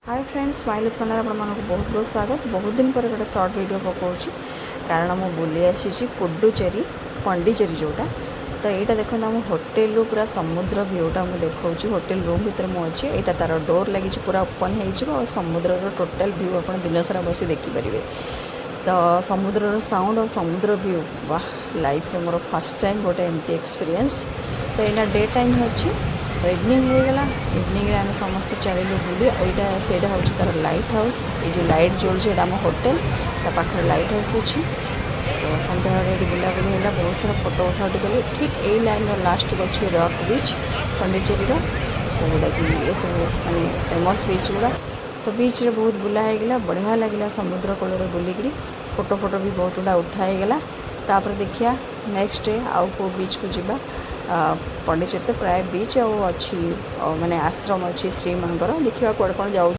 Hi friends smile उत्पन्न आप बहुत बहुत स्वागत। बहुत दिन पर गोटे सर्ट वीडियो पकाऊँ कारण मु बुली आसी पुडुचेरी पंडीचेरी जोटा। तो यहाँ देखो आम होटेल पूरा समुद्र व्यूटा मुझे देखा होटेल रूम भितर मुझे यहाँ तार डोर लगी पूरा ओपन हो समुद्र टोटल व्यू आप दिन सारा बस देखिपारे। तो समुद्र साउंड और समुद्र व्यू वाह लाइफ मोर फर्स्ट टाइम गोटे एमती एक्सपीरियंस। तो यहाँ डे टाइम अच्छी तो इवनिंग हो गला। इवनिंग आम समस्त चलू बुली यहाँ से हूँ तार लाइट हाउस। ये जो लाइट जोड़ी आम होटेल पाखे लाइट हाउस अच्छी। तो सन्ध्या ये बुलाबुली है बहुत सारा फोटो उठा उठी कली। ठीक यही लाइन लास्ट को अच्छे रॉक बीच पंडीचेरी तो जोटा कि ये सब माने फेमस बीच गुड़ा। तो बीच रे बहुत बुला होगा बढ़िया लगे समुद्र कूल बुलिकी फोटो फोटो भी बहुत गुड़ा उठाईगला। तापर देखिया नेक्स्ट डे आउ को बीच को जीवा पंडीचेरी तो प्राय बीच अच्छी माने आश्रम अच्छी श्री माँ देखा कौन कौन जाऊ।